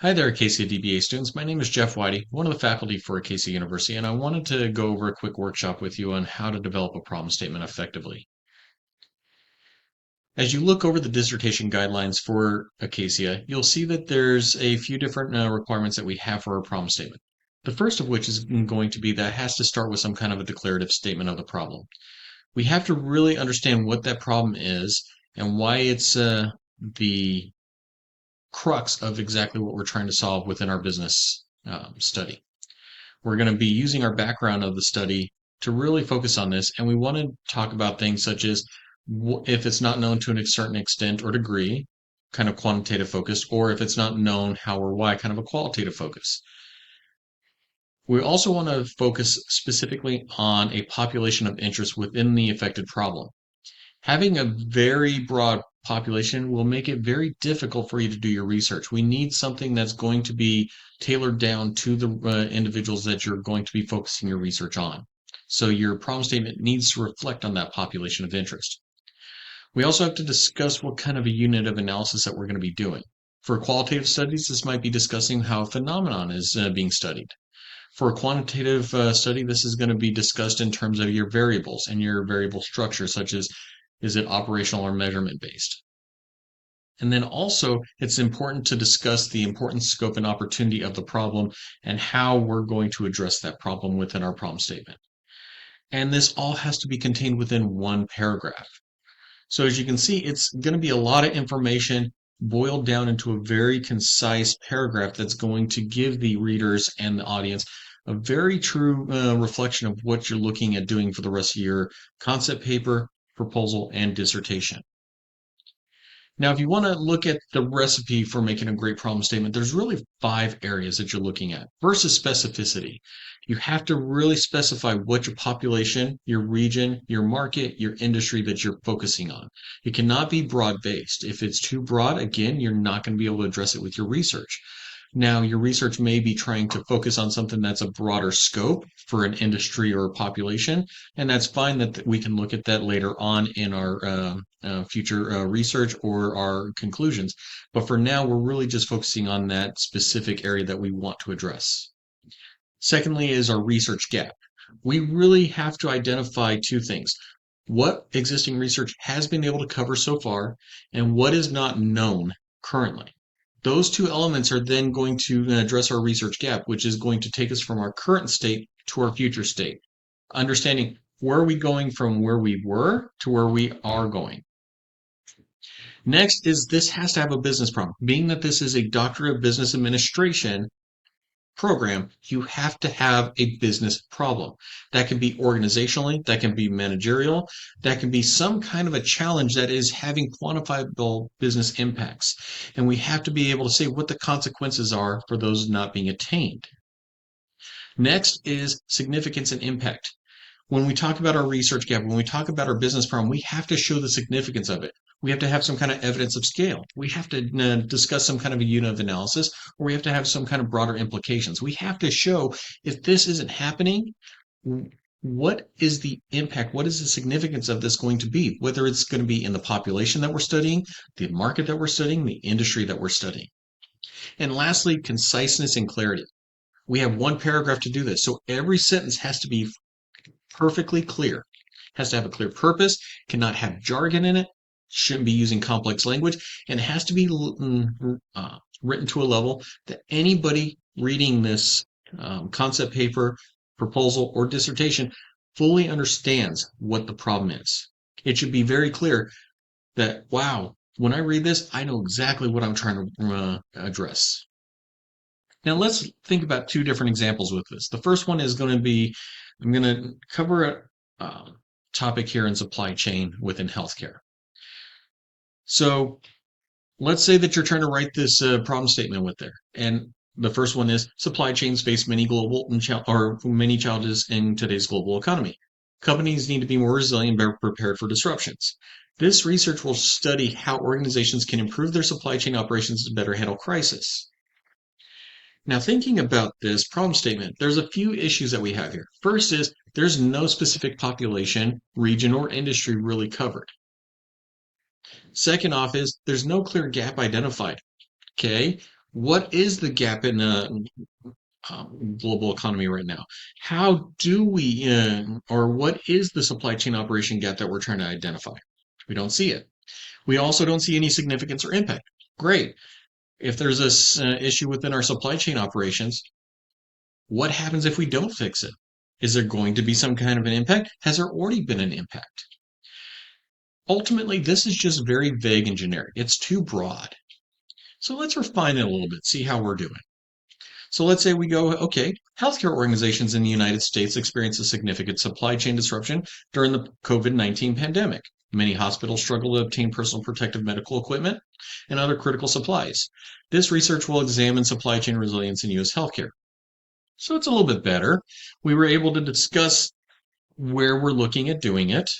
Hi there, Acacia DBA students. My name is Jeff Whitey, one of the faculty for Acacia University, and I wanted to go over a quick workshop with you on how to develop a problem statement effectively. As you look over the dissertation guidelines for Acacia, you'll see that there's a few different requirements that we have for our problem statement. The first of which is going to be that it has to start with some kind of a declarative statement of the problem. We have to really understand what that problem is and why it's the crux of exactly what we're trying to solve within our business study. We're going to be using our background of the study to really focus on this, and we want to talk about things such as if it's not known to a certain extent or degree, kind of quantitative focus, or if it's not known how or why, kind of a qualitative focus. We also want to focus specifically on a population of interest within the affected problem. Having a very broad population will make it very difficult for you to do your research. We need something that's going to be tailored down to the individuals that you're going to be focusing your research on. So your problem statement needs to reflect on that population of interest. We also have to discuss what kind of a unit of analysis that we're going to be doing. For qualitative studies, this might be discussing how a phenomenon is being studied. For a quantitative study, this is going to be discussed in terms of your variables and your variable structure, such as is it operational or measurement based? And then also, it's important to discuss the important scope and opportunity of the problem and how we're going to address that problem within our problem statement. And this all has to be contained within one paragraph. So as you can see, it's going to be a lot of information boiled down into a very concise paragraph that's going to give the readers and the audience a very true reflection of what you're looking at doing for the rest of your concept paper, proposal, and dissertation. Now, if you want to look at the recipe for making a great problem statement, there's really 5 areas that you're looking at. First is specificity. You have to really specify what your population, your region, your market, your industry that you're focusing on. It cannot be broad-based. If it's too broad, again, you're not going to be able to address it with your research. Now, your research may be trying to focus on something that's a broader scope for an industry or a population, and that's fine that we can look at that later on in our future research or our conclusions. But for now, we're really just focusing on that specific area that we want to address. Secondly is our research gap. We really have to identify 2 things. What existing research has been able to cover so far, and what is not known currently. Those 2 elements are then going to address our research gap, which is going to take us from our current state to our future state. Understanding where are we going from where we were to where we are going. Next is this has to have a business problem. Being that this is a Doctorate of Business Administration program, you have to have a business problem. That can be organizationally, that can be managerial, that can be some kind of a challenge that is having quantifiable business impacts. And we have to be able to say what the consequences are for those not being attained. Next is significance and impact. When we talk about our research gap, when we talk about our business problem, we have to show the significance of it. We have to have some kind of evidence of scale. We have to discuss some kind of a unit of analysis, or we have to have some kind of broader implications. We have to show if this isn't happening, what is the impact? What is the significance of this going to be? Whether it's going to be in the population that we're studying, the market that we're studying, the industry that we're studying. And lastly, conciseness and clarity. We have 1 paragraph to do this. So every sentence has to be perfectly clear, has to have a clear purpose, cannot have jargon in it, shouldn't be using complex language, and it has to be written to a level that anybody reading this concept paper, proposal, or dissertation fully understands what the problem is. It should be very clear that, wow, when I read this, I know exactly what I'm trying to address. Now let's think about 2 different examples with this. The first one is going to be, I'm going to cover a topic here in supply chain within healthcare. So let's say that you're trying to write this problem statement with there. And the first one is supply chains face many many challenges in today's global economy. Companies need to be more resilient and better prepared for disruptions. This research will study how organizations can improve their supply chain operations to better handle crisis. Now, thinking about this problem statement, there's a few issues that we have here. First is there's no specific population, region, or industry really covered. Second off is there's no clear gap identified. Okay, What is the gap in global economy right now? How do we, or what is the supply chain operation gap that we're trying to identify? We don't see it. We also don't see any significance or impact. Great. If there's this issue within our supply chain operations, what happens if we don't fix it? Is there going to be some kind of an impact? Has there already been an impact? Ultimately, this is just very vague and generic. It's too broad. So let's refine it a little bit, see how we're doing. So let's say we go, okay, healthcare organizations in the United States experienced a significant supply chain disruption during the COVID-19 pandemic. Many hospitals struggle to obtain personal protective medical equipment and other critical supplies. This research will examine supply chain resilience in U.S. healthcare. So it's a little bit better. We were able to discuss where we're looking at doing it.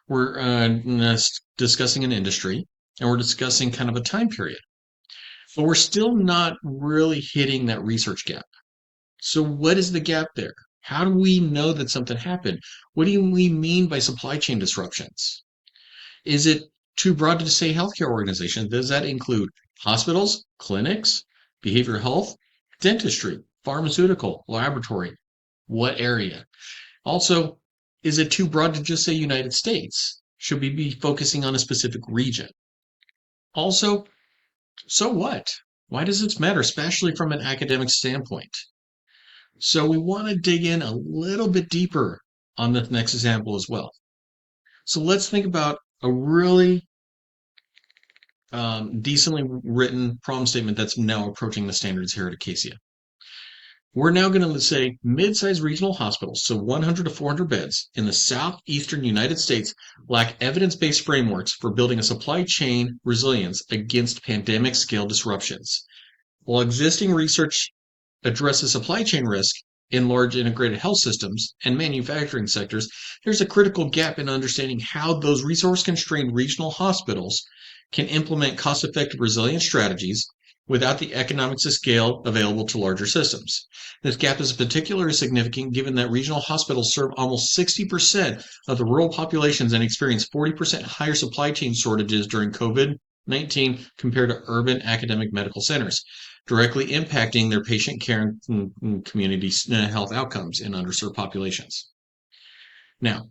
We're discussing an industry, and we're discussing kind of a time period. But we're still not really hitting that research gap. So what is the gap there? How do we know that something happened? What do we mean by supply chain disruptions? Is it too broad to say healthcare organizations? Does that include hospitals, clinics, behavioral health, dentistry, pharmaceutical, laboratory? What area? Also, is it too broad to just say United States? Should we be focusing on a specific region? Also, so what? Why does this matter, especially from an academic standpoint? So we want to dig in a little bit deeper on the next example as well. So let's think about a really decently written problem statement that's now approaching the standards here at Acacia. We're now going to say mid-sized regional hospitals, so 100 to 400 beds in the southeastern United States, lack evidence-based frameworks for building a supply chain resilience against pandemic scale disruptions. While existing research addresses supply chain risk in large integrated health systems and manufacturing sectors, there's a critical gap in understanding how those resource-constrained regional hospitals can implement cost-effective resilience strategies without the economics of scale available to larger systems. This gap is particularly significant given that regional hospitals serve almost 60% of the rural populations and experience 40% higher supply chain shortages during COVID-19 compared to urban academic medical centers, directly impacting their patient care and community health outcomes in underserved populations. Now,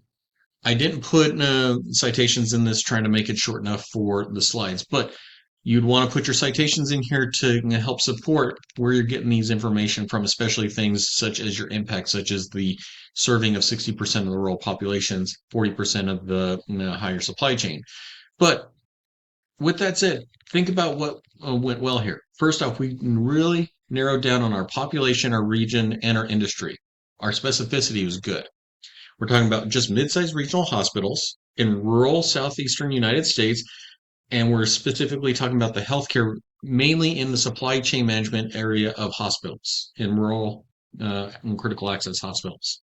I didn't put citations in this trying to make it short enough for the slides, but you'd want to put your citations in here to help support where you're getting these information from, especially things such as your impact, such as the serving of 60% of the rural populations, 40% of the higher supply chain. But with that said, think about what went well here. First off, we really narrowed down on our population, our region, and our industry. Our specificity was good. We're talking about just mid-sized regional hospitals in rural southeastern United States, and we're specifically talking about the healthcare, mainly in the supply chain management area of hospitals, in rural and critical access hospitals.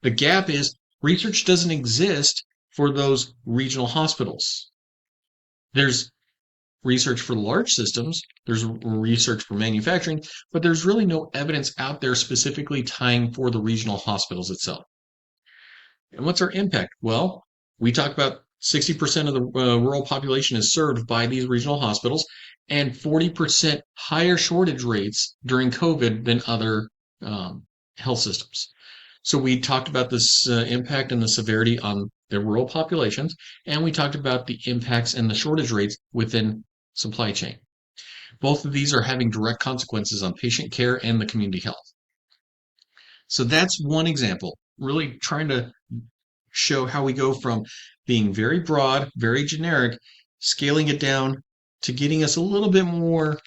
The gap is research doesn't exist for those regional hospitals. There's research for large systems, there's research for manufacturing, but there's really no evidence out there specifically tying for the regional hospitals itself. And what's our impact? Well, we talk about 60% of the rural population is served by these regional hospitals and 40% higher shortage rates during COVID than other health systems. So we talked about this impact and the severity on the rural populations, and we talked about the impacts and the shortage rates within supply chain. Both of these are having direct consequences on patient care and the community health. So that's one example, really trying to show how we go from being very broad, very generic, scaling it down to getting us a little bit more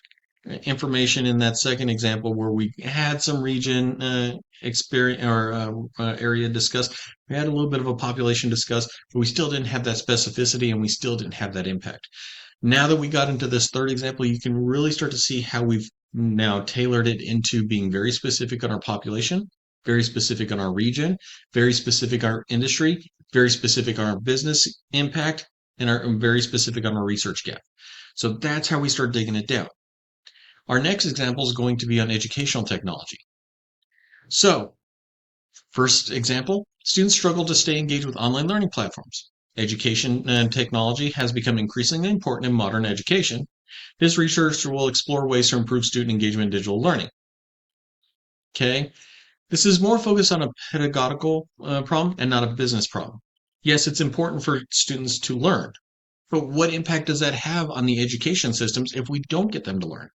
information in that second example where we had some region experience or area discussed. We had a little bit of a population discussed, but we still didn't have that specificity and we still didn't have that impact. Now that we got into this third example, you can really start to see how we've now tailored it into being very specific on our population, very specific on our region, very specific on our industry, very specific on our business impact, and very specific on our research gap. So that's how we start digging it down. Our next example is going to be on educational technology. So, first example, students struggle to stay engaged with online learning platforms. Education and technology has become increasingly important in modern education, This research will explore ways to improve student engagement in digital learning. Okay, this is more focused on a pedagogical problem and not a business problem. Yes, it's important for students to learn, but what impact does that have on the education systems if we don't get them to learn?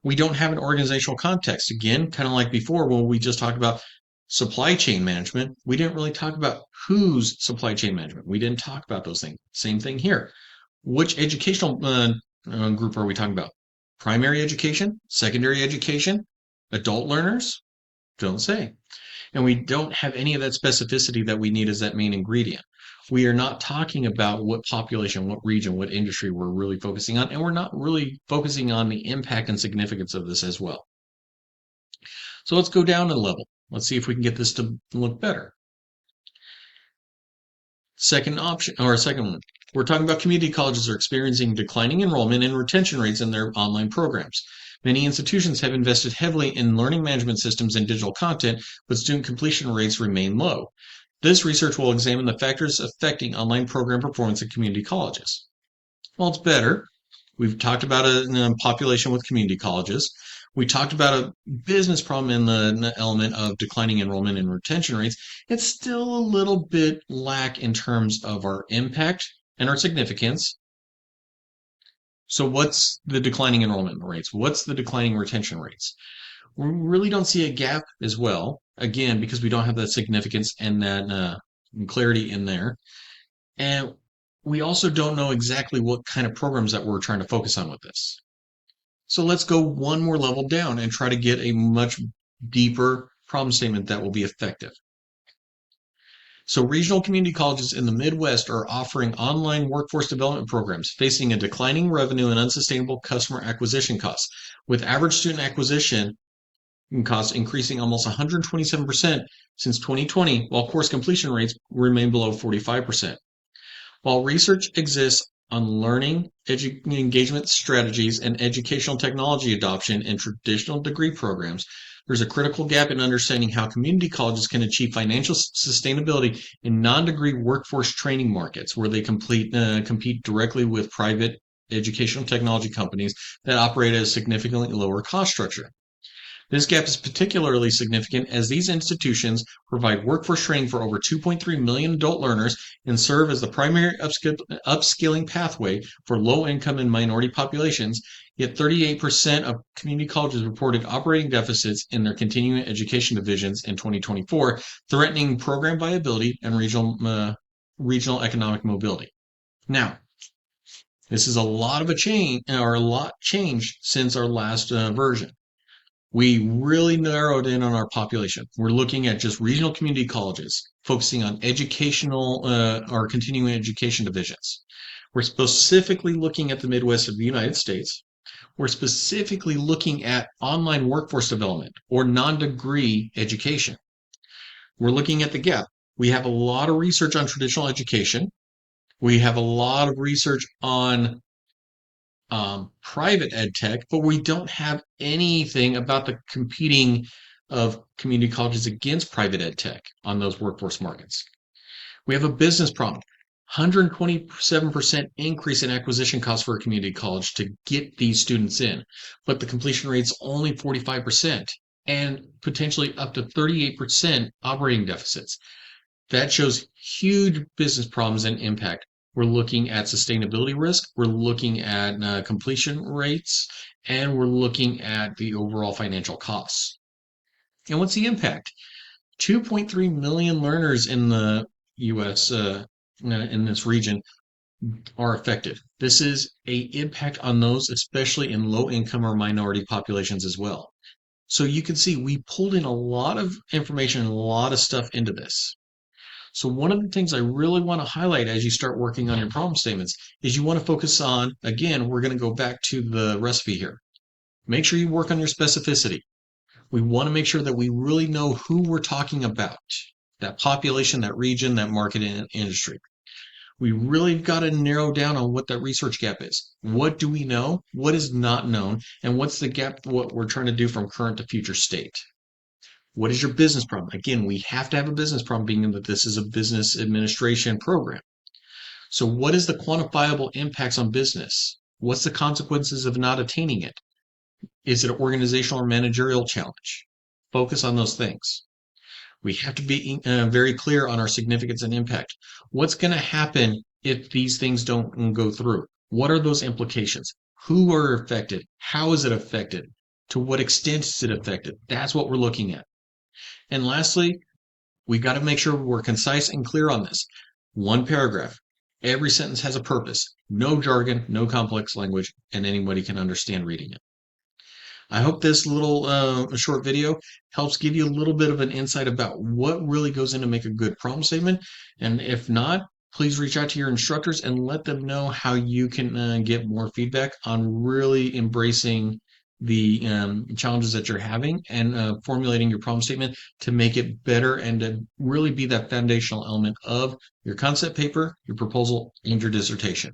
We don't have an organizational context. Again, kind of like before when we just talked about supply chain management, we didn't really talk about whose supply chain management. We didn't talk about those things. Same thing here. Which educational group are we talking about? Primary education, secondary education, adult learners? Don't say. And we don't have any of that specificity that we need as that main ingredient. We are not talking about what population, what region, what industry we're really focusing on, and we're not really focusing on the impact and significance of this as well. So let's go down a level. Let's see if we can get this to look better. Second option, or second one, we're talking about community colleges are experiencing declining enrollment and retention rates in their online programs. Many institutions have invested heavily in learning management systems and digital content, but student completion rates remain low. This research will examine the factors affecting online program performance at community colleges. Well, it's better. We've talked about a population with community colleges. We talked about a business problem in the element of declining enrollment and retention rates. It's still a little bit lack in terms of our impact and our significance. So what's the declining enrollment rates? What's the declining retention rates? We really don't see a gap as well, again, because we don't have that significance and that clarity in there. And we also don't know exactly what kind of programs that we're trying to focus on with this. So let's go one more level down and try to get a much deeper problem statement that will be effective. So regional community colleges in the Midwest are offering online workforce development programs facing a declining revenue and unsustainable customer acquisition costs, with average student acquisition costs increasing almost 127% since 2020, while course completion rates remain below 45%. While research exists on learning engagement strategies and educational technology adoption in traditional degree programs, there's a critical gap in understanding how community colleges can achieve financial sustainability in non-degree workforce training markets where they compete directly with private educational technology companies that operate at a significantly lower cost structure. This gap is particularly significant as these institutions provide workforce training for over 2.3 million adult learners and serve as the primary upskilling pathway for low-income and minority populations, yet 38% of community colleges reported operating deficits in their continuing education divisions in 2024, threatening program viability and regional economic mobility. Now, this is a lot of a change, or a lot changed since our last version. We really narrowed in on our population. We're looking at just regional community colleges, focusing on educational or continuing education divisions. We're specifically looking at the Midwest of the United States. We're specifically looking at online workforce development or non-degree education. We're looking at the gap. We have a lot of research on traditional education. We have a lot of research on private ed tech, but we don't have anything about the competing of community colleges against private ed tech on those workforce markets. We have a business problem. 127% increase in acquisition costs for a community college to get these students in, but the completion rate's only 45% and potentially up to 38% operating deficits. That shows huge business problems and impact. We're looking at sustainability risk, we're looking at completion rates, and we're looking at the overall financial costs. And what's the impact? 2.3 million learners in the U.S. In this region are affected. This is a impact on those, especially in low income or minority populations as well. So you can see we pulled in a lot of information and a lot of stuff into this. So one of the things I really want to highlight as you start working on your problem statements is you want to focus on, again, we're going to go back to the recipe here. Make sure you work on your specificity. We want to make sure that we really know who we're talking about, that population, that region, that market and industry. We really got to narrow down on what that research gap is. What do we know? What is not known? And what's the gap, what we're trying to do from current to future state? What is your business problem? Again, we have to have a business problem being that this is a business administration program. So what is the quantifiable impacts on business? What's the consequences of not attaining it? Is it an organizational or managerial challenge? Focus on those things. We have to be very clear on our significance and impact. What's going to happen if these things don't go through? What are those implications? Who are affected? How is it affected? To what extent is it affected? That's what we're looking at. And lastly, we got to make sure we're concise and clear on this. One paragraph. Every sentence has a purpose. No jargon, no complex language, and anybody can understand reading it. I hope this little short video helps give you a little bit of an insight about what really goes in to make a good problem statement. And if not, please reach out to your instructors and let them know how you can get more feedback on really embracing the challenges that you're having and formulating your problem statement to make it better and to really be that foundational element of your concept paper, your proposal, and your dissertation.